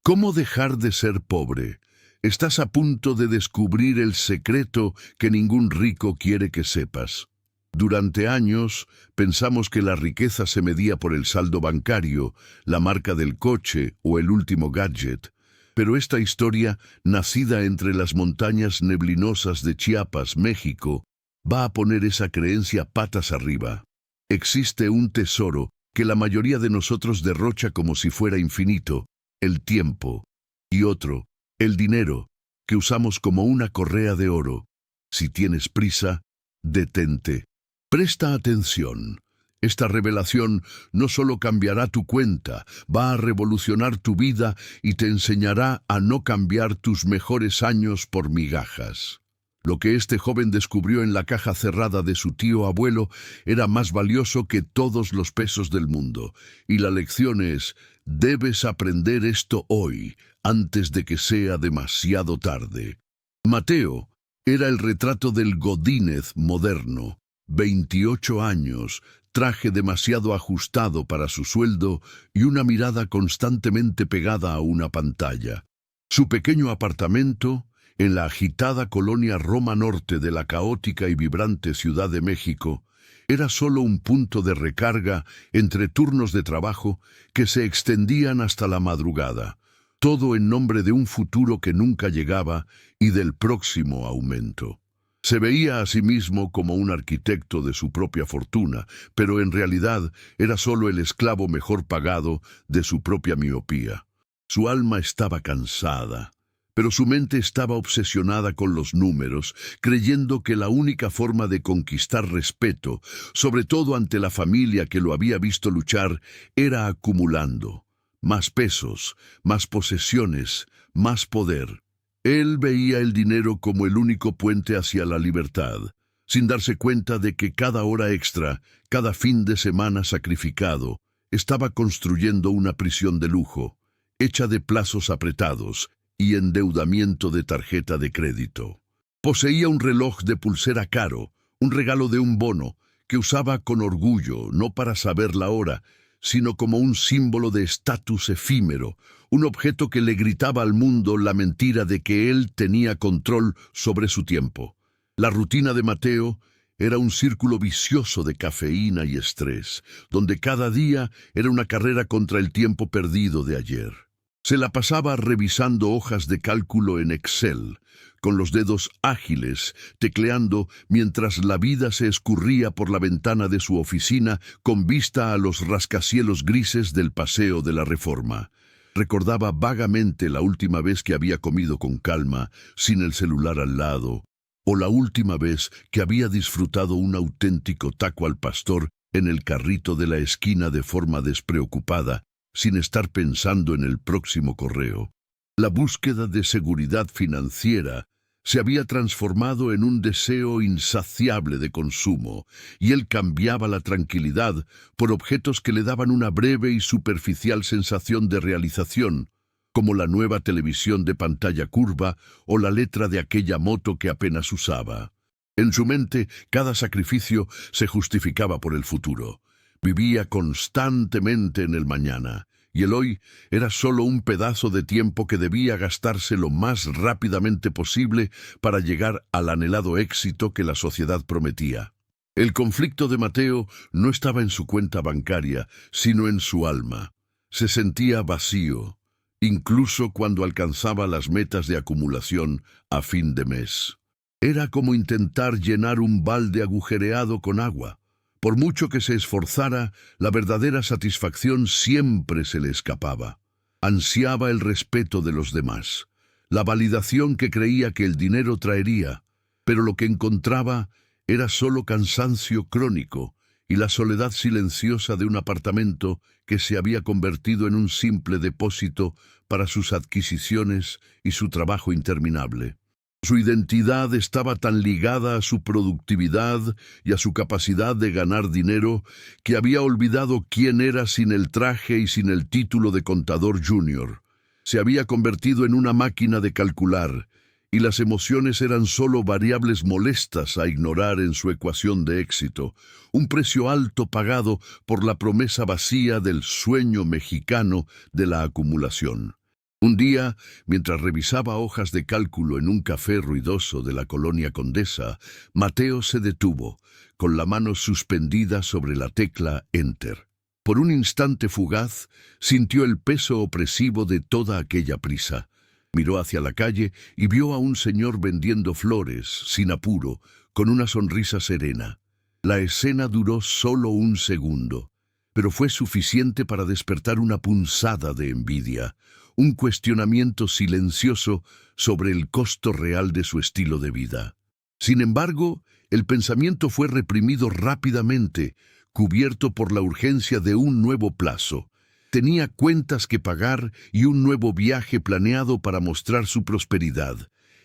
¿Cómo dejar de ser pobre? Estás a punto de descubrir el secreto que ningún rico quiere que sepas. Durante años pensamos que la riqueza se medía por el saldo bancario, la marca del coche o el último gadget. Pero esta historia, nacida entre las montañas neblinosas de Chiapas, México, va a poner esa creencia patas arriba. Existe un tesoro que la mayoría de nosotros derrocha como si fuera infinito, el tiempo, y otro, el dinero, que usamos como una correa de oro. Si tienes prisa, detente. Presta atención. Esta revelación no solo cambiará tu cuenta, va a revolucionar tu vida y te enseñará a no cambiar tus mejores años por migajas. Lo que este joven descubrió en la caja cerrada de su tío abuelo era más valioso que todos los pesos del mundo. Y la lección es: debes aprender esto hoy, antes de que sea demasiado tarde. Mateo era el retrato del Godínez moderno. 28 años, traje demasiado ajustado para su sueldo y una mirada constantemente pegada a una pantalla. Su pequeño apartamento, en la agitada colonia Roma Norte de la caótica y vibrante Ciudad de México, era solo un punto de recarga entre turnos de trabajo que se extendían hasta la madrugada, todo en nombre de un futuro que nunca llegaba y del próximo aumento. Se veía a sí mismo como un arquitecto de su propia fortuna, pero en realidad era solo el esclavo mejor pagado de su propia miopía. Su alma estaba cansada, pero su mente estaba obsesionada con los números, creyendo que la única forma de conquistar respeto, sobre todo ante la familia que lo había visto luchar, era acumulando más pesos, más posesiones, más poder. Él veía el dinero como el único puente hacia la libertad, sin darse cuenta de que cada hora extra, cada fin de semana sacrificado, estaba construyendo una prisión de lujo, hecha de plazos apretados y endeudamiento de tarjeta de crédito. Poseía un reloj de pulsera caro, un regalo de un bono, que usaba con orgullo, no para saber la hora, sino como un símbolo de estatus efímero, un objeto que le gritaba al mundo la mentira de que él tenía control sobre su tiempo. La rutina de Mateo era un círculo vicioso de cafeína y estrés, donde cada día era una carrera contra el tiempo perdido de ayer. Se la pasaba revisando hojas de cálculo en Excel, con los dedos ágiles, tecleando mientras la vida se escurría por la ventana de su oficina con vista a los rascacielos grises del Paseo de la Reforma. Recordaba vagamente la última vez que había comido con calma, sin el celular al lado, o la última vez que había disfrutado un auténtico taco al pastor en el carrito de la esquina de forma despreocupada, sin estar pensando en el próximo correo. La búsqueda de seguridad financiera se había transformado en un deseo insaciable de consumo, y él cambiaba la tranquilidad por objetos que le daban una breve y superficial sensación de realización, como la nueva televisión de pantalla curva o la letra de aquella moto que apenas usaba. En su mente, cada sacrificio se justificaba por el futuro. Vivía constantemente en el mañana, y el hoy era solo un pedazo de tiempo que debía gastarse lo más rápidamente posible para llegar al anhelado éxito que la sociedad prometía. El conflicto de Mateo no estaba en su cuenta bancaria, sino en su alma. Se sentía vacío, incluso cuando alcanzaba las metas de acumulación a fin de mes. Era como intentar llenar un balde agujereado con agua. Por mucho que se esforzara, la verdadera satisfacción siempre se le escapaba. Ansiaba el respeto de los demás, la validación que creía que el dinero traería, pero lo que encontraba era solo cansancio crónico y la soledad silenciosa de un apartamento que se había convertido en un simple depósito para sus adquisiciones y su trabajo interminable. Su identidad estaba tan ligada a su productividad y a su capacidad de ganar dinero que había olvidado quién era sin el traje y sin el título de contador junior. Se había convertido en una máquina de calcular, y las emociones eran solo variables molestas a ignorar en su ecuación de éxito, un precio alto pagado por la promesa vacía del sueño mexicano de la acumulación. Un día, mientras revisaba hojas de cálculo en un café ruidoso de la colonia Condesa, Mateo se detuvo, con la mano suspendida sobre la tecla Enter. Por un instante fugaz, sintió el peso opresivo de toda aquella prisa. Miró hacia la calle y vio a un señor vendiendo flores, sin apuro, con una sonrisa serena. La escena duró solo un segundo, pero fue suficiente para despertar una punzada de envidia, un cuestionamiento silencioso sobre el costo real de su estilo de vida. Sin embargo, el pensamiento fue reprimido rápidamente, cubierto por la urgencia de un nuevo plazo. Tenía cuentas que pagar y un nuevo viaje planeado para mostrar su prosperidad.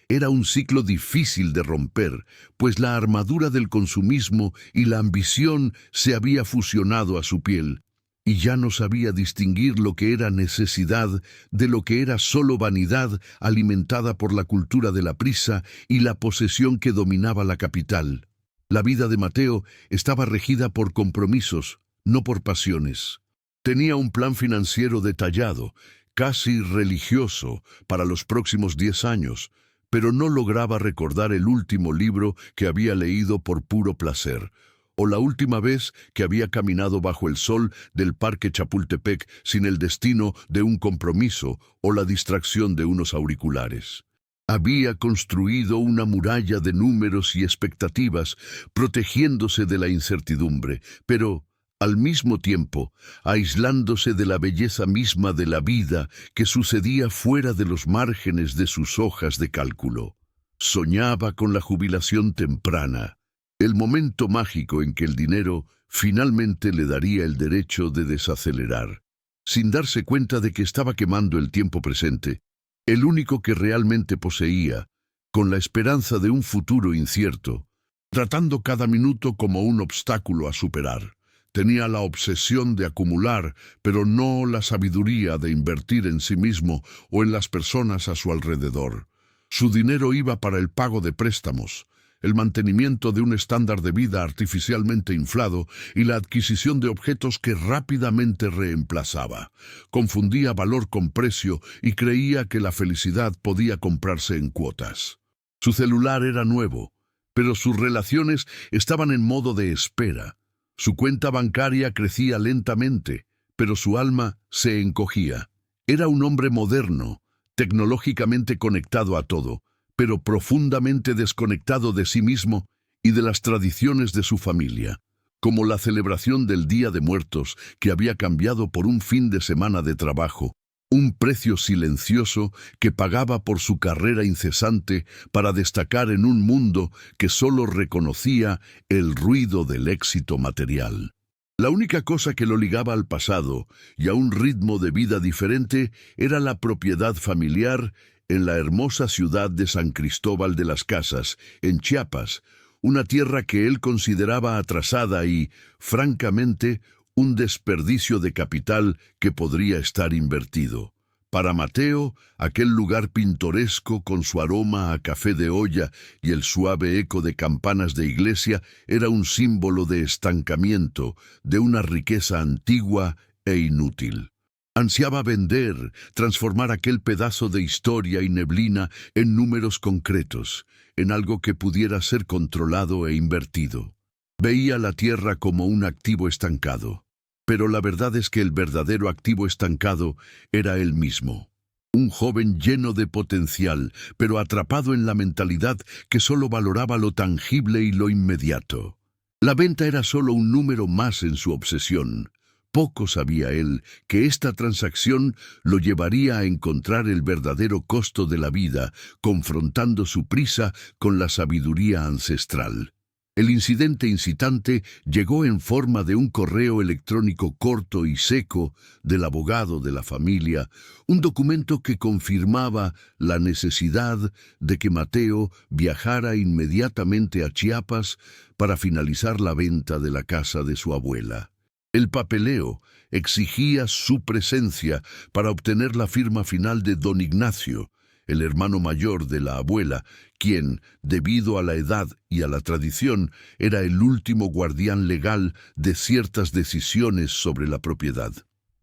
Era un ciclo difícil de romper, pues la armadura del consumismo y la ambición se había fusionado a su piel, y ya no sabía distinguir lo que era necesidad de lo que era solo vanidad alimentada por la cultura de la prisa y la posesión que dominaba la capital. La vida de Mateo estaba regida por compromisos, no por pasiones. Tenía un plan financiero detallado, casi religioso, para los próximos 10 años, pero no lograba recordar el último libro que había leído por puro placer, o la última vez que había caminado bajo el sol del Parque Chapultepec sin el destino de un compromiso o la distracción de unos auriculares. Había construido una muralla de números y expectativas, protegiéndose de la incertidumbre, pero, al mismo tiempo, aislándose de la belleza misma de la vida que sucedía fuera de los márgenes de sus hojas de cálculo. Soñaba con la jubilación temprana, el momento mágico en que el dinero finalmente le daría el derecho de desacelerar, sin darse cuenta de que estaba quemando el tiempo presente, el único que realmente poseía, con la esperanza de un futuro incierto, tratando cada minuto como un obstáculo a superar. Tenía la obsesión de acumular, pero no la sabiduría de invertir en sí mismo o en las personas a su alrededor. Su dinero iba para el pago de préstamos, el mantenimiento de un estándar de vida artificialmente inflado y la adquisición de objetos que rápidamente reemplazaba. Confundía valor con precio y creía que la felicidad podía comprarse en cuotas. Su celular era nuevo, pero sus relaciones estaban en modo de espera. Su cuenta bancaria crecía lentamente, pero su alma se encogía. Era un hombre moderno, tecnológicamente conectado a todo, pero profundamente desconectado de sí mismo y de las tradiciones de su familia, como la celebración del Día de Muertos que había cambiado por un fin de semana de trabajo, un precio silencioso que pagaba por su carrera incesante para destacar en un mundo que solo reconocía el ruido del éxito material. La única cosa que lo ligaba al pasado y a un ritmo de vida diferente era la propiedad familiar en la hermosa ciudad de San Cristóbal de las Casas, en Chiapas, una tierra que él consideraba atrasada y, francamente, un desperdicio de capital que podría estar invertido. Para Mateo, aquel lugar pintoresco con su aroma a café de olla y el suave eco de campanas de iglesia era un símbolo de estancamiento, de una riqueza antigua e inútil. Ansiaba vender, transformar aquel pedazo de historia y neblina en números concretos, en algo que pudiera ser controlado e invertido. Veía la tierra como un activo estancado, pero la verdad es que el verdadero activo estancado era él mismo. Un joven lleno de potencial, pero atrapado en la mentalidad que solo valoraba lo tangible y lo inmediato. La venta era solo un número más en su obsesión. Poco sabía él que esta transacción lo llevaría a encontrar el verdadero costo de la vida, confrontando su prisa con la sabiduría ancestral. El incidente incitante llegó en forma de un correo electrónico corto y seco del abogado de la familia, un documento que confirmaba la necesidad de que Mateo viajara inmediatamente a Chiapas para finalizar la venta de la casa de su abuela. El papeleo exigía su presencia para obtener la firma final de don Ignacio, el hermano mayor de la abuela, quien, debido a la edad y a la tradición, era el último guardián legal de ciertas decisiones sobre la propiedad.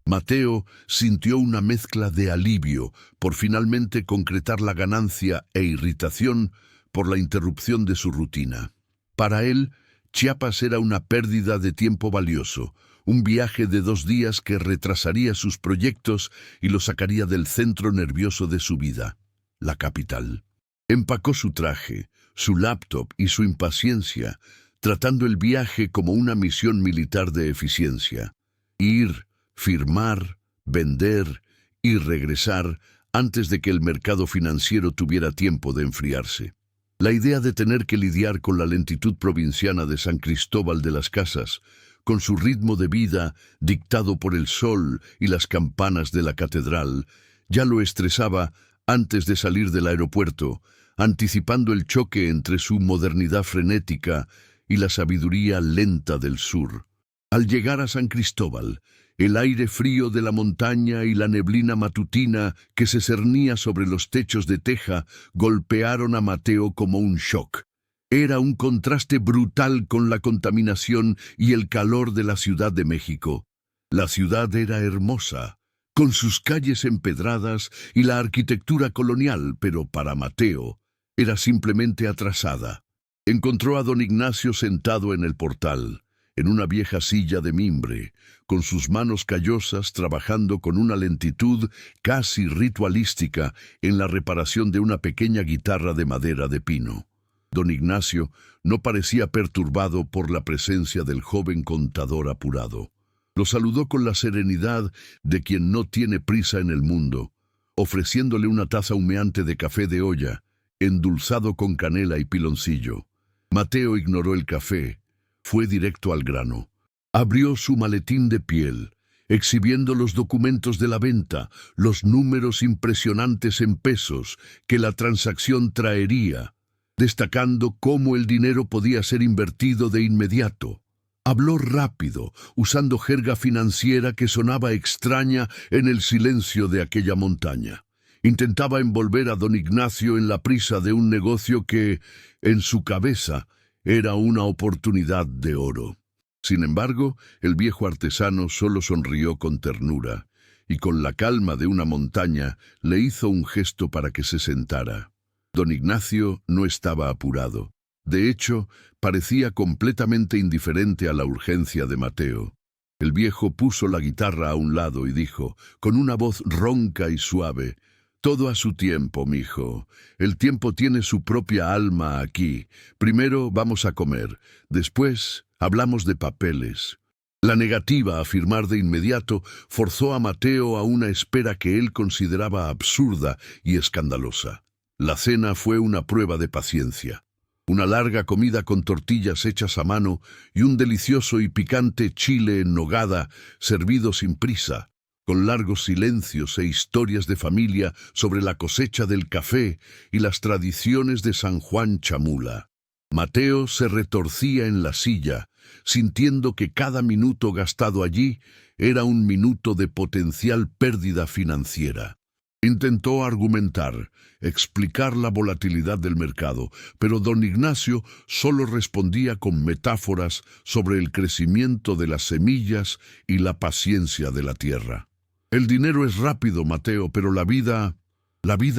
Mateo sintió una mezcla de alivio por finalmente concretar la ganancia e irritación por la interrupción de su rutina. Para él, Chiapas era una pérdida de tiempo valioso, un viaje de 2 días que retrasaría sus proyectos y lo sacaría del centro nervioso de su vida, la capital. Empacó su traje, su laptop y su impaciencia, tratando el viaje como una misión militar de eficiencia. Ir, firmar, vender y regresar antes de que el mercado financiero tuviera tiempo de enfriarse. La idea de tener que lidiar con la lentitud provinciana de San Cristóbal de las Casas, con su ritmo de vida dictado por el sol y las campanas de la catedral, ya lo estresaba antes de salir del aeropuerto, anticipando el choque entre su modernidad frenética y la sabiduría lenta del sur. Al llegar a San Cristóbal, el aire frío de la montaña y la neblina matutina que se cernía sobre los techos de teja golpearon a Mateo como un shock. Era un contraste brutal con la contaminación y el calor de la Ciudad de México. La ciudad era hermosa, con sus calles empedradas y la arquitectura colonial, pero para Mateo era simplemente atrasada. Encontró a don Ignacio sentado en el portal, en una vieja silla de mimbre, con sus manos callosas trabajando con una lentitud casi ritualística en la reparación de una pequeña guitarra de madera de pino. Don Ignacio no parecía perturbado por la presencia del joven contador apurado. Lo saludó con la serenidad de quien no tiene prisa en el mundo, ofreciéndole una taza humeante de café de olla, endulzado con canela y piloncillo. Mateo ignoró el café, fue directo al grano. Abrió su maletín de piel, exhibiendo los documentos de la venta, los números impresionantes en pesos que la transacción traería, destacando cómo el dinero podía ser invertido de inmediato. Habló rápido, usando jerga financiera que sonaba extraña en el silencio de aquella montaña. Intentaba envolver a don Ignacio en la prisa de un negocio que, en su cabeza, era una oportunidad de oro. Sin embargo, el viejo artesano solo sonrió con ternura, y con la calma de una montaña le hizo un gesto para que se sentara. Don Ignacio no estaba apurado. De hecho, parecía completamente indiferente a la urgencia de Mateo. El viejo puso la guitarra a un lado y dijo, con una voz ronca y suave: «Todo a su tiempo, mijo. El tiempo tiene su propia alma aquí. Primero vamos a comer, después hablamos de papeles». La negativa a firmar de inmediato forzó a Mateo a una espera que él consideraba absurda y escandalosa. La cena fue una prueba de paciencia. Una larga comida con tortillas hechas a mano y un delicioso y picante chile en nogada servido sin prisa, con largos silencios e historias de familia sobre la cosecha del café y las tradiciones de San Juan Chamula. Mateo se retorcía en la silla, sintiendo que cada minuto gastado allí era un minuto de potencial pérdida financiera. Intentó argumentar, explicar la volatilidad del mercado, pero don Ignacio solo respondía con metáforas sobre el crecimiento de las semillas y la paciencia de la tierra. El dinero es rápido, Mateo, pero la vida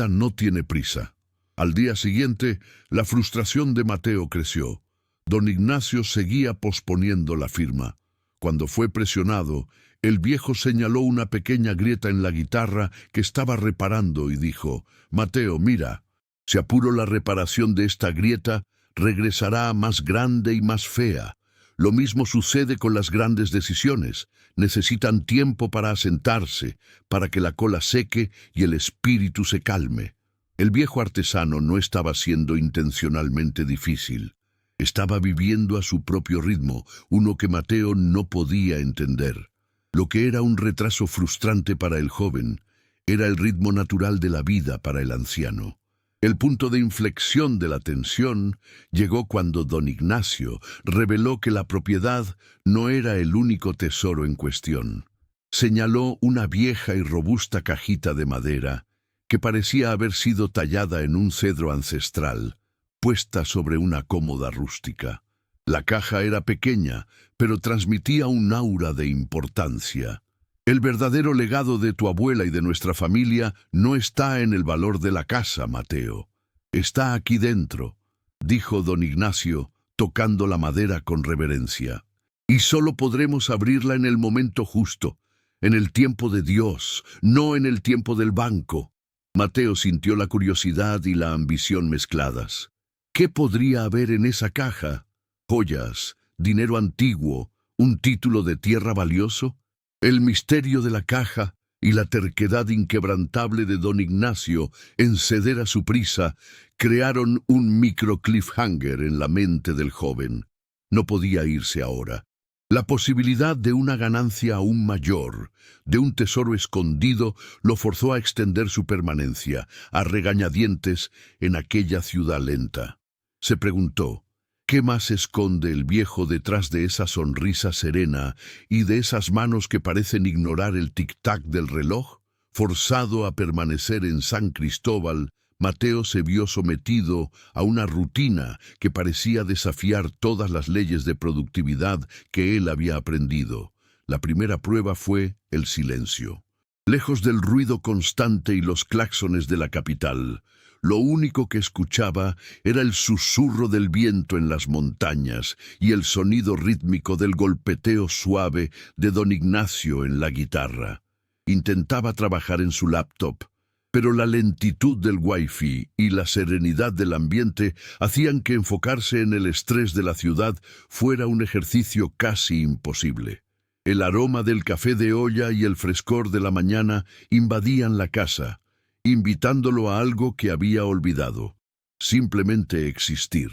no tiene prisa. Al día siguiente, la frustración de Mateo creció. Don Ignacio seguía posponiendo la firma. Cuando fue presionado, el viejo señaló una pequeña grieta en la guitarra que estaba reparando y dijo: «Mateo, mira, si apuro la reparación de esta grieta, regresará más grande y más fea. Lo mismo sucede con las grandes decisiones. Necesitan tiempo para asentarse, para que la cola seque y el espíritu se calme». El viejo artesano no estaba siendo intencionalmente difícil. Estaba viviendo a su propio ritmo, uno que Mateo no podía entender. Lo que era un retraso frustrante para el joven, era el ritmo natural de la vida para el anciano. El punto de inflexión de la tensión llegó cuando don Ignacio reveló que la propiedad no era el único tesoro en cuestión. Señaló una vieja y robusta cajita de madera que parecía haber sido tallada en un cedro ancestral, puesta sobre una cómoda rústica. La caja era pequeña, pero transmitía un aura de importancia. El verdadero legado de tu abuela y de nuestra familia no está en el valor de la casa, Mateo. Está aquí dentro, dijo don Ignacio, tocando la madera con reverencia. Y solo podremos abrirla en el momento justo, en el tiempo de Dios, no en el tiempo del banco. Mateo sintió la curiosidad y la ambición mezcladas. ¿Qué podría haber en esa caja? ¿Joyas, dinero antiguo, un título de tierra valioso? El misterio de la caja y la terquedad inquebrantable de don Ignacio en ceder a su prisa crearon un micro cliffhanger en la mente del joven. No podía irse ahora. La posibilidad de una ganancia aún mayor, de un tesoro escondido, lo forzó a extender su permanencia, a regañadientes, en aquella ciudad lenta. Se preguntó, ¿qué más esconde el viejo detrás de esa sonrisa serena y de esas manos que parecen ignorar el tic-tac del reloj? Forzado a permanecer en San Cristóbal, Mateo se vio sometido a una rutina que parecía desafiar todas las leyes de productividad que él había aprendido. La primera prueba fue el silencio. Lejos del ruido constante y los claxones de la capital, lo único que escuchaba era el susurro del viento en las montañas y el sonido rítmico del golpeteo suave de don Ignacio en la guitarra. Intentaba trabajar en su laptop, pero la lentitud del wifi y la serenidad del ambiente hacían que enfocarse en el estrés de la ciudad fuera un ejercicio casi imposible. El aroma del café de olla y el frescor de la mañana invadían la casa, invitándolo a algo que había olvidado: simplemente existir.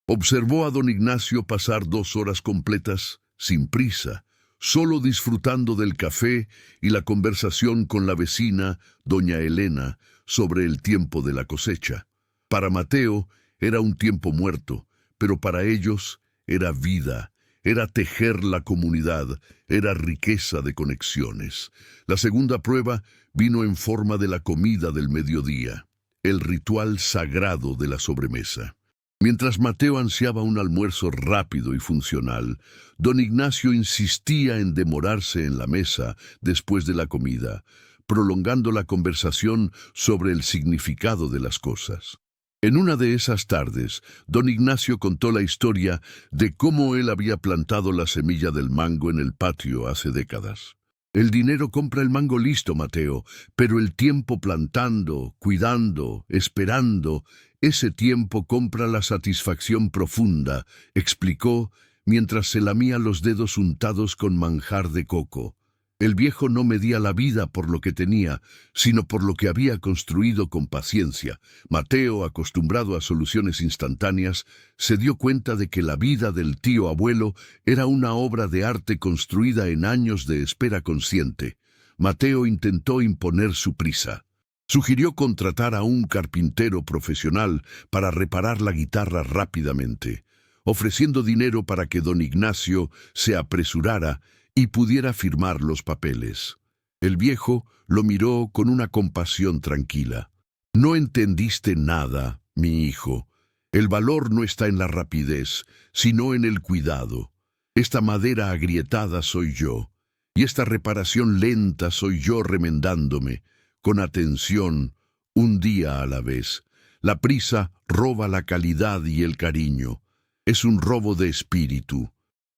Observó a don Ignacio pasar 2 horas completas, sin prisa, solo disfrutando del café y la conversación con la vecina, doña Elena, sobre el tiempo de la cosecha. Para Mateo era un tiempo muerto, pero para ellos era vida, era tejer la comunidad, era riqueza de conexiones. La segunda prueba vino en forma de la comida del mediodía, el ritual sagrado de la sobremesa. Mientras Mateo ansiaba un almuerzo rápido y funcional, don Ignacio insistía en demorarse en la mesa después de la comida, prolongando la conversación sobre el significado de las cosas. En una de esas tardes, don Ignacio contó la historia de cómo él había plantado la semilla del mango en el patio hace décadas. El dinero compra el mango listo, Mateo, pero el tiempo plantando, cuidando, esperando, ese tiempo compra la satisfacción profunda, explicó mientras se lamía los dedos untados con manjar de coco. El viejo no medía la vida por lo que tenía, sino por lo que había construido con paciencia. Mateo, acostumbrado a soluciones instantáneas, se dio cuenta de que la vida del tío abuelo era una obra de arte construida en años de espera consciente. Mateo intentó imponer su prisa. Sugirió contratar a un carpintero profesional para reparar la guitarra rápidamente, ofreciendo dinero para que don Ignacio se apresurara y pudiera firmar los papeles. El viejo lo miró con una compasión tranquila. No entendiste nada, mi hijo. El valor no está en la rapidez, sino en el cuidado. Esta madera agrietada soy yo, y esta reparación lenta soy yo remendándome, con atención, un día a la vez. La prisa roba la calidad y el cariño. Es un robo de espíritu.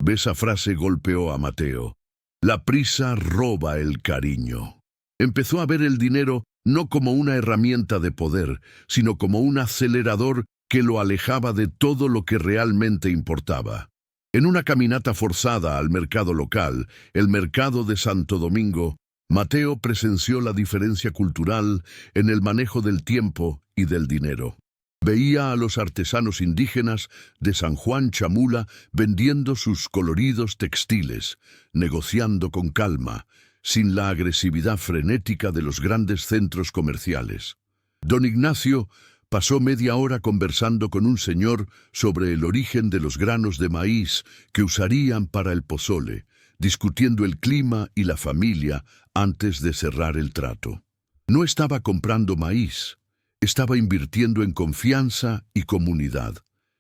Esa frase golpeó a Mateo. La prisa roba el cariño. Empezó a ver el dinero no como una herramienta de poder, sino como un acelerador que lo alejaba de todo lo que realmente importaba. En una caminata forzada al mercado local, el mercado de Santo Domingo, Mateo presenció la diferencia cultural en el manejo del tiempo y del dinero. Veía a los artesanos indígenas de San Juan Chamula vendiendo sus coloridos textiles, negociando con calma, sin la agresividad frenética de los grandes centros comerciales. Don Ignacio pasó media hora conversando con un señor sobre el origen de los granos de maíz que usarían para el pozole, discutiendo el clima y la familia antes de cerrar el trato. No estaba comprando maíz. Estaba invirtiendo en confianza y comunidad.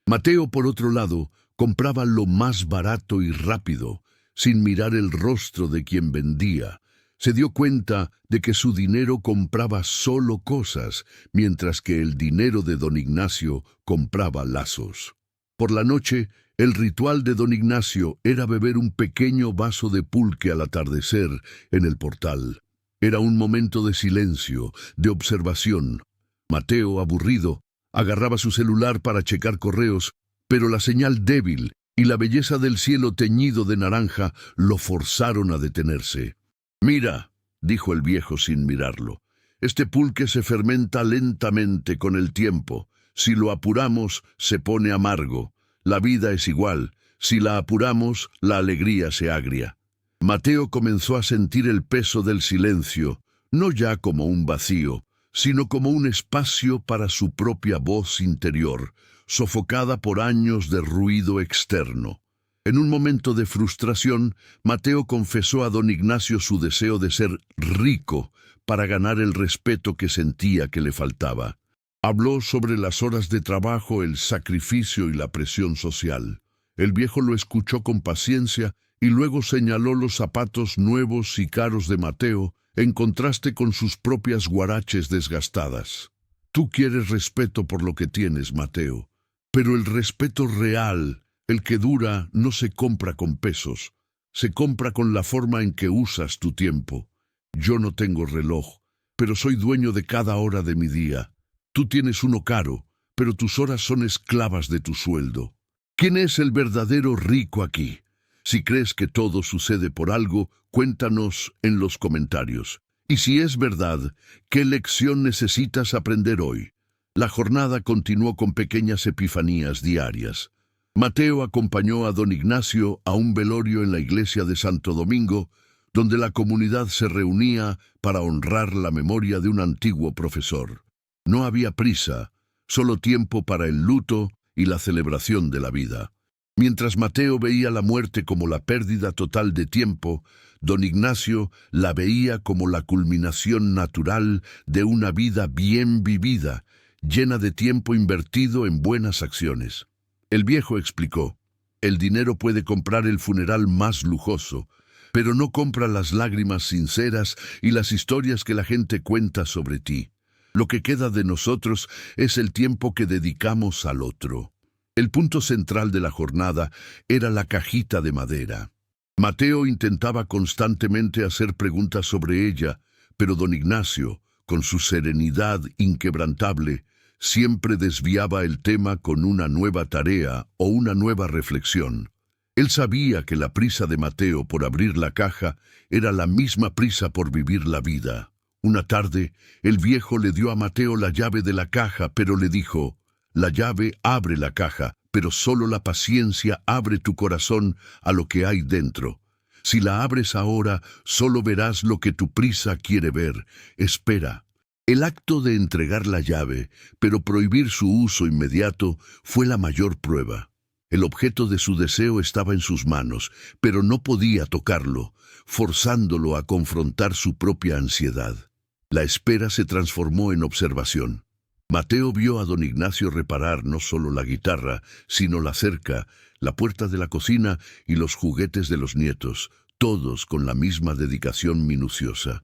Mateo, por otro lado, compraba lo más barato y rápido, sin mirar el rostro de quien vendía, Se dio cuenta de que su dinero compraba solo cosas, mientras que el dinero de don Ignacio compraba lazos. Por la noche, el ritual de don Ignacio era beber un pequeño vaso de pulque al atardecer en el portal. Era un momento de silencio, de observación. Mateo, aburrido, agarraba su celular para checar correos, pero la señal débil y la belleza del cielo teñido de naranja lo forzaron a detenerse. «Mira», dijo el viejo sin mirarlo, «este pulque se fermenta lentamente con el tiempo. Si lo apuramos, se pone amargo. La vida es igual. Si la apuramos, la alegría se agria». Mateo comenzó a sentir el peso del silencio, no ya como un vacío, sino como un espacio para su propia voz interior, sofocada por años de ruido externo. En un momento de frustración, Mateo confesó a don Ignacio su deseo de ser rico para ganar el respeto que sentía que le faltaba. Habló sobre las horas de trabajo, el sacrificio y la presión social. El viejo lo escuchó con paciencia y luego señaló los zapatos nuevos y caros de Mateo en contraste con sus propias guaraches desgastadas. «Tú quieres respeto por lo que tienes, Mateo, pero el respeto real, el que dura, no se compra con pesos, se compra con la forma en que usas tu tiempo. Yo no tengo reloj, pero soy dueño de cada hora de mi día. Tú tienes uno caro, pero tus horas son esclavas de tu sueldo. ¿Quién es el verdadero rico aquí? Si crees que todo sucede por algo, cuéntanos en los comentarios. Y si es verdad, ¿qué lección necesitas aprender hoy? La jornada continuó con pequeñas epifanías diarias. Mateo acompañó a don Ignacio a un velorio en la iglesia de Santo Domingo, donde la comunidad se reunía para honrar la memoria de un antiguo profesor. No había prisa, solo tiempo para el luto y la celebración de la vida. Mientras Mateo veía la muerte como la pérdida total de tiempo, don Ignacio la veía como la culminación natural de una vida bien vivida, llena de tiempo invertido en buenas acciones. El viejo explicó: «El dinero puede comprar el funeral más lujoso, pero no compra las lágrimas sinceras y las historias que la gente cuenta sobre ti. Lo que queda de nosotros es el tiempo que dedicamos al otro». El punto central de la jornada era la cajita de madera. Mateo intentaba constantemente hacer preguntas sobre ella, pero don Ignacio, con su serenidad inquebrantable, siempre desviaba el tema con una nueva tarea o una nueva reflexión. Él sabía que la prisa de Mateo por abrir la caja era la misma prisa por vivir la vida. Una tarde, el viejo le dio a Mateo la llave de la caja, pero le dijo: «La llave abre la caja, pero solo la paciencia abre tu corazón a lo que hay dentro. Si la abres ahora, solo verás lo que tu prisa quiere ver. Espera». El acto de entregar la llave, pero prohibir su uso inmediato, fue la mayor prueba. El objeto de su deseo estaba en sus manos, pero no podía tocarlo, forzándolo a confrontar su propia ansiedad. La espera se transformó en observación. Mateo vio a don Ignacio reparar no solo la guitarra, sino la cerca, la puerta de la cocina y los juguetes de los nietos, todos con la misma dedicación minuciosa.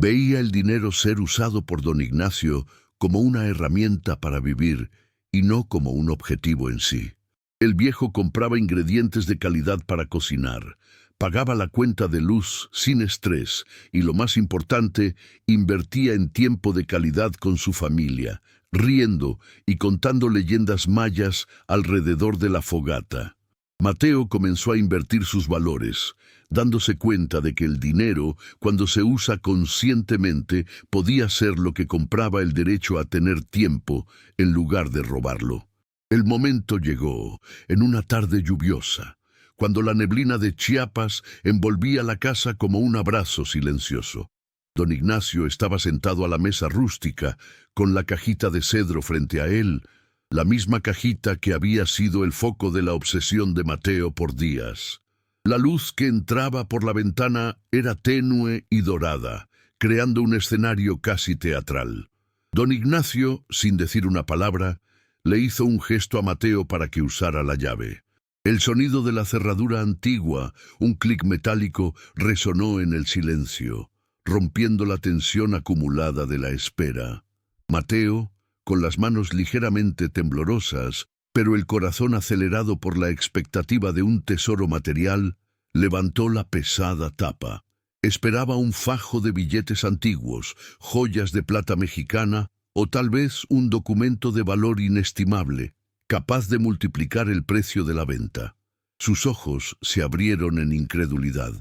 Veía el dinero ser usado por don Ignacio como una herramienta para vivir y no como un objetivo en sí. El viejo compraba ingredientes de calidad para cocinar, pagaba la cuenta de luz sin estrés y, lo más importante, invertía en tiempo de calidad con su familia, riendo y contando leyendas mayas alrededor de la fogata. Mateo comenzó a invertir sus valores, dándose cuenta de que el dinero, cuando se usa conscientemente, podía ser lo que compraba el derecho a tener tiempo en lugar de robarlo. El momento llegó, en una tarde lluviosa, cuando la neblina de Chiapas envolvía la casa como un abrazo silencioso. Don Ignacio estaba sentado a la mesa rústica, con la cajita de cedro frente a él, la misma cajita que había sido el foco de la obsesión de Mateo por días. La luz que entraba por la ventana era tenue y dorada, creando un escenario casi teatral. Don Ignacio, sin decir una palabra, le hizo un gesto a Mateo para que usara la llave. El sonido de la cerradura antigua, un clic metálico, resonó en el silencio. rompiendo la tensión acumulada de la espera. Mateo, con las manos ligeramente temblorosas, pero el corazón acelerado por la expectativa de un tesoro material, levantó la pesada tapa. Esperaba un fajo de billetes antiguos, joyas de plata mexicana o tal vez un documento de valor inestimable, capaz de multiplicar el precio de la venta. Sus ojos se abrieron en incredulidad.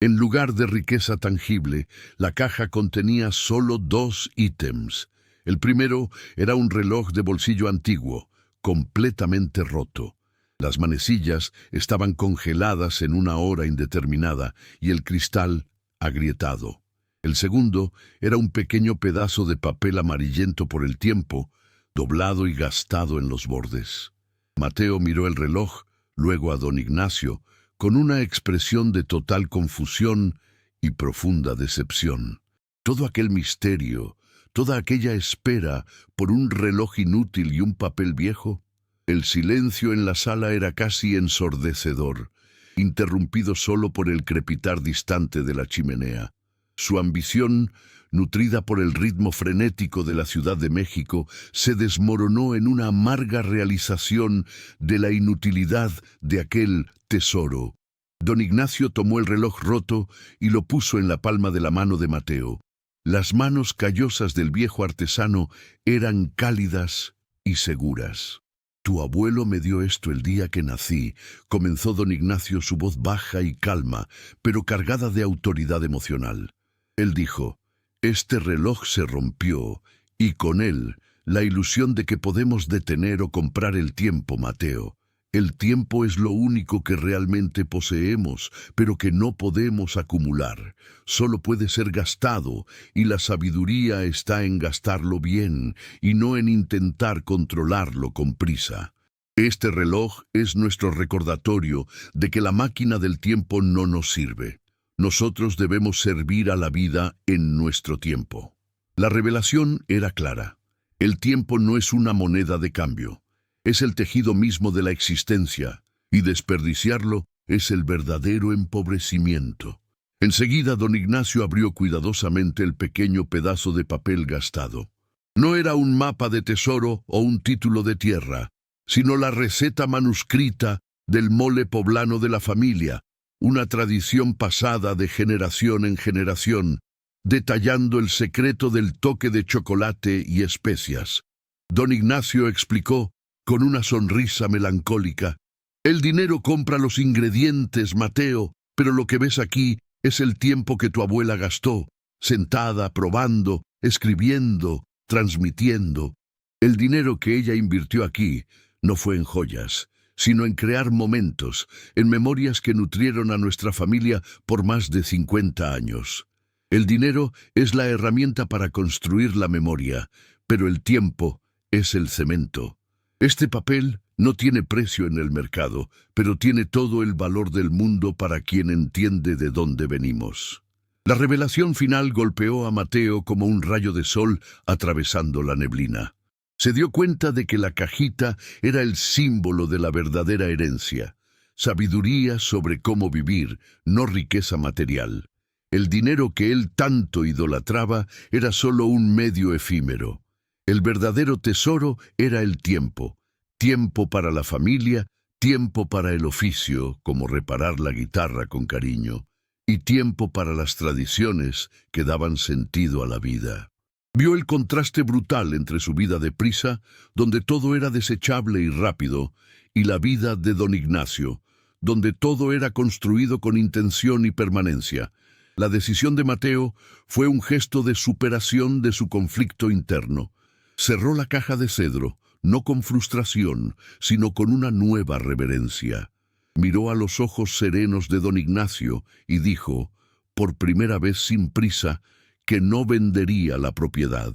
En lugar de riqueza tangible, la caja contenía solo 2 ítems. El primero era un reloj de bolsillo antiguo, completamente roto. Las manecillas estaban congeladas en una hora indeterminada y el cristal agrietado. El segundo era un pequeño pedazo de papel amarillento por el tiempo, doblado y gastado en los bordes. Mateo miró el reloj, luego a don Ignacio, con una expresión de total confusión y profunda decepción. Todo aquel misterio, toda aquella espera por un reloj inútil y un papel viejo. El silencio en la sala era casi ensordecedor, interrumpido solo por el crepitar distante de la chimenea. Su ambición, nutrida por el ritmo frenético de la Ciudad de México, se desmoronó en una amarga realización de la inutilidad de aquel tesoro. Don Ignacio tomó el reloj roto y lo puso en la palma de la mano de Mateo. Las manos callosas del viejo artesano eran cálidas y seguras. «Tu abuelo me dio esto el día que nací», comenzó don Ignacio, su voz baja y calma, pero cargada de autoridad emocional. Él dijo: «Este reloj se rompió, y con él la ilusión de que podemos detener o comprar el tiempo, Mateo. El tiempo es lo único que realmente poseemos, pero que no podemos acumular. Solo puede ser gastado, y la sabiduría está en gastarlo bien, y no en intentar controlarlo con prisa. Este reloj es nuestro recordatorio de que la máquina del tiempo no nos sirve. Nosotros debemos servir a la vida en nuestro tiempo». La revelación era clara. El tiempo no es una moneda de cambio. Es el tejido mismo de la existencia, y desperdiciarlo es el verdadero empobrecimiento. Enseguida don Ignacio abrió cuidadosamente el pequeño pedazo de papel gastado. No era un mapa de tesoro o un título de tierra, sino la receta manuscrita del mole poblano de la familia, una tradición pasada de generación en generación, detallando el secreto del toque de chocolate y especias. Don Ignacio explicó, con una sonrisa melancólica: «El dinero compra los ingredientes, Mateo, pero lo que ves aquí es el tiempo que tu abuela gastó, sentada, probando, escribiendo, transmitiendo. El dinero que ella invirtió aquí no fue en joyas, sino en crear momentos, en memorias que nutrieron a nuestra familia por más de 50 años. El dinero es la herramienta para construir la memoria, pero el tiempo es el cemento. Este papel no tiene precio en el mercado, pero tiene todo el valor del mundo para quien entiende de dónde venimos». La revelación final golpeó a Mateo como un rayo de sol atravesando la neblina. Se dio cuenta de que la cajita era el símbolo de la verdadera herencia, sabiduría sobre cómo vivir, no riqueza material. El dinero que él tanto idolatraba era solo un medio efímero. El verdadero tesoro era el tiempo. Tiempo para la familia, tiempo para el oficio, como reparar la guitarra con cariño, y tiempo para las tradiciones que daban sentido a la vida. Vio el contraste brutal entre su vida de prisa, donde todo era desechable y rápido, y la vida de don Ignacio, donde todo era construido con intención y permanencia. La decisión de Mateo fue un gesto de superación de su conflicto interno. Cerró la caja de cedro, no con frustración, sino con una nueva reverencia. Miró a los ojos serenos de don Ignacio y dijo, por primera vez sin prisa, que no vendería la propiedad.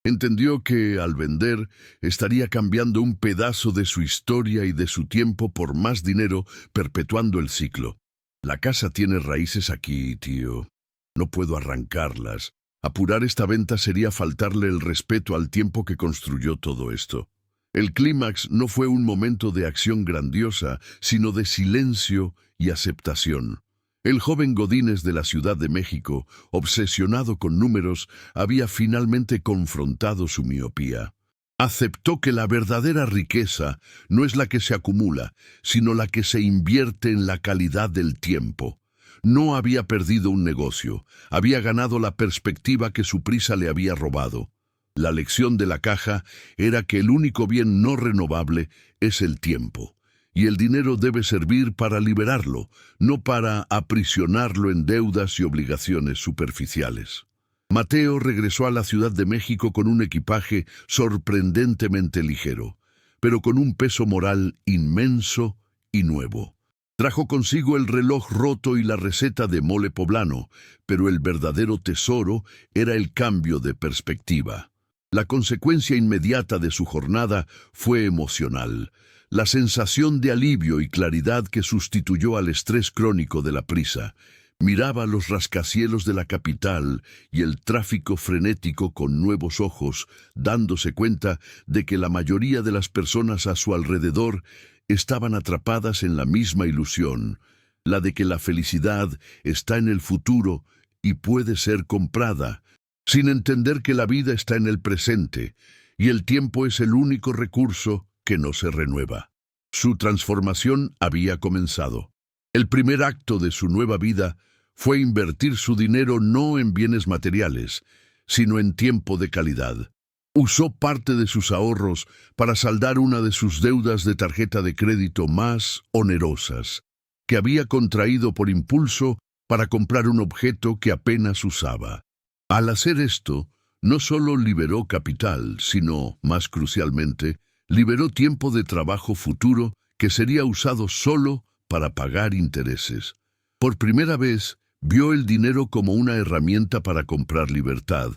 Entendió que, al vender, estaría cambiando un pedazo de su historia y de su tiempo por más dinero, perpetuando el ciclo. «La casa tiene raíces aquí, tío. No puedo arrancarlas. Apurar esta venta sería faltarle el respeto al tiempo que construyó todo esto». El clímax no fue un momento de acción grandiosa, sino de silencio y aceptación. El joven Godínez de la Ciudad de México, obsesionado con números, había finalmente confrontado su miopía. Aceptó que la verdadera riqueza no es la que se acumula, sino la que se invierte en la calidad del tiempo. No había perdido un negocio, había ganado la perspectiva que su prisa le había robado. La lección de la caja era que el único bien no renovable es el tiempo, y el dinero debe servir para liberarlo, no para aprisionarlo en deudas y obligaciones superficiales. Mateo regresó a la Ciudad de México con un equipaje sorprendentemente ligero, pero con un peso moral inmenso y nuevo. Trajo consigo el reloj roto y la receta de mole poblano, pero el verdadero tesoro era el cambio de perspectiva. La consecuencia inmediata de su jornada fue emocional. La sensación de alivio y claridad que sustituyó al estrés crónico de la prisa. Miraba los rascacielos de la capital y el tráfico frenético con nuevos ojos, dándose cuenta de que la mayoría de las personas a su alrededor estaban atrapadas en la misma ilusión, la de que la felicidad está en el futuro y puede ser comprada, sin entender que la vida está en el presente y el tiempo es el único recurso que no se renueva. Su transformación había comenzado. El primer acto de su nueva vida fue invertir su dinero no en bienes materiales, sino en tiempo de calidad. Usó parte de sus ahorros para saldar una de sus deudas de tarjeta de crédito más onerosas, que había contraído por impulso para comprar un objeto que apenas usaba. Al hacer esto, no solo liberó capital, sino, más crucialmente, liberó tiempo de trabajo futuro que sería usado solo para pagar intereses. Por primera vez, vio el dinero como una herramienta para comprar libertad,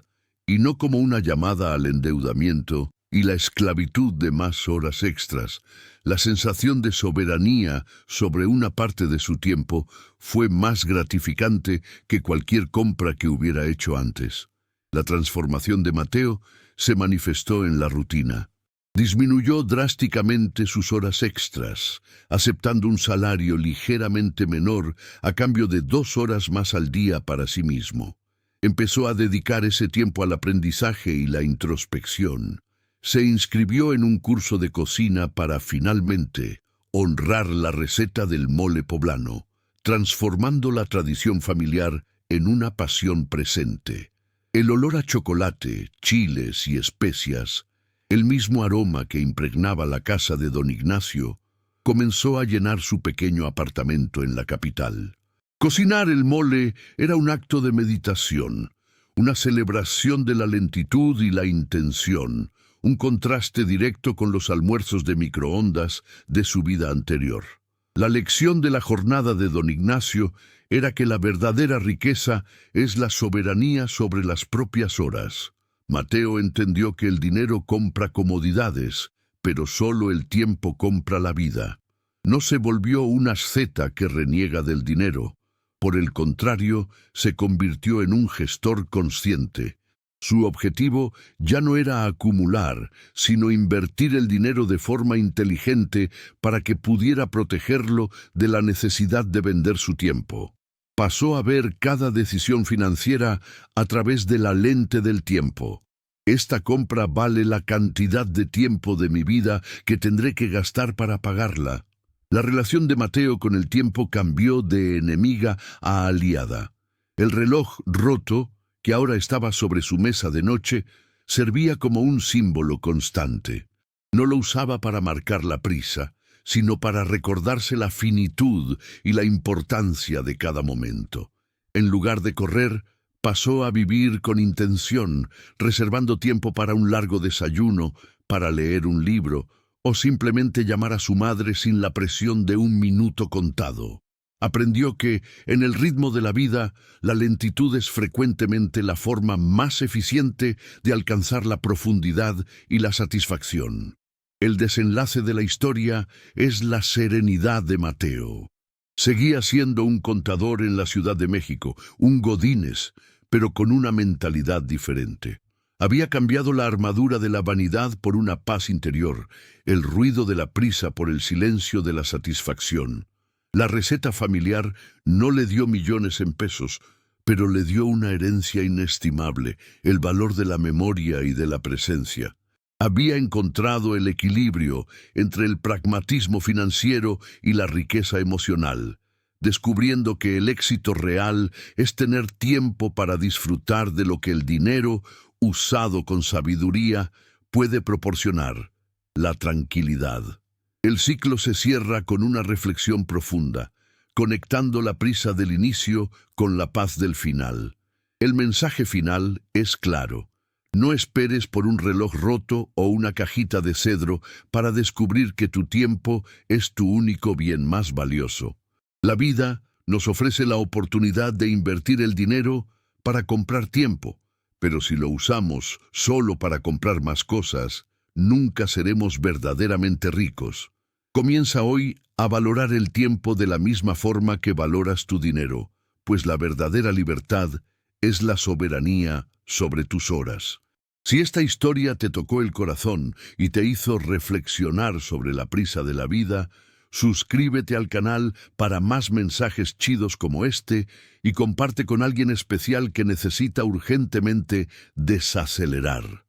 y no como una llamada al endeudamiento y la esclavitud de más horas extras. La sensación de soberanía sobre una parte de su tiempo fue más gratificante que cualquier compra que hubiera hecho antes. La transformación de Mateo se manifestó en la rutina. Disminuyó drásticamente sus horas extras, aceptando un salario ligeramente menor a cambio de 2 horas más al día para sí mismo. Empezó a dedicar ese tiempo al aprendizaje y la introspección. Se inscribió en un curso de cocina para finalmente honrar la receta del mole poblano, transformando la tradición familiar en una pasión presente. El olor a chocolate, chiles y especias, el mismo aroma que impregnaba la casa de don Ignacio, comenzó a llenar su pequeño apartamento en la capital. Cocinar el mole era un acto de meditación, una celebración de la lentitud y la intención, un contraste directo con los almuerzos de microondas de su vida anterior. La lección de la jornada de don Ignacio era que la verdadera riqueza es la soberanía sobre las propias horas. Mateo entendió que el dinero compra comodidades, pero solo el tiempo compra la vida. No se volvió un asceta que reniega del dinero. Por el contrario, se convirtió en un gestor consciente. Su objetivo ya no era acumular, sino invertir el dinero de forma inteligente para que pudiera protegerlo de la necesidad de vender su tiempo. Pasó a ver cada decisión financiera a través de la lente del tiempo. Esta compra vale la cantidad de tiempo de mi vida que tendré que gastar para pagarla. La relación de Mateo con el tiempo cambió de enemiga a aliada. El reloj roto, que ahora estaba sobre su mesa de noche, servía como un símbolo constante. No lo usaba para marcar la prisa, sino para recordarse la finitud y la importancia de cada momento. En lugar de correr, pasó a vivir con intención, reservando tiempo para un largo desayuno, para leer un libro, o simplemente llamar a su madre sin la presión de un minuto contado. Aprendió que, en el ritmo de la vida, la lentitud es frecuentemente la forma más eficiente de alcanzar la profundidad y la satisfacción. El desenlace de la historia es la serenidad de Mateo. Seguía siendo un contador en la Ciudad de México, un Godínez, pero con una mentalidad diferente. Había cambiado la armadura de la vanidad por una paz interior, el ruido de la prisa por el silencio de la satisfacción. La receta familiar no le dio millones en pesos, pero le dio una herencia inestimable, el valor de la memoria y de la presencia. Había encontrado el equilibrio entre el pragmatismo financiero y la riqueza emocional, descubriendo que el éxito real es tener tiempo para disfrutar de lo que el dinero, usado con sabiduría, puede proporcionar: la tranquilidad. El ciclo se cierra con una reflexión profunda, conectando la prisa del inicio con la paz del final. El mensaje final es claro: no esperes por un reloj roto o una cajita de cedro para descubrir que tu tiempo es tu único bien más valioso. La vida nos ofrece la oportunidad de invertir el dinero para comprar tiempo, pero si lo usamos solo para comprar más cosas, nunca seremos verdaderamente ricos. Comienza hoy a valorar el tiempo de la misma forma que valoras tu dinero, pues la verdadera libertad es la soberanía sobre tus horas. Si esta historia te tocó el corazón y te hizo reflexionar sobre la prisa de la vida, suscríbete al canal para más mensajes chidos como este y comparte con alguien especial que necesita urgentemente desacelerar.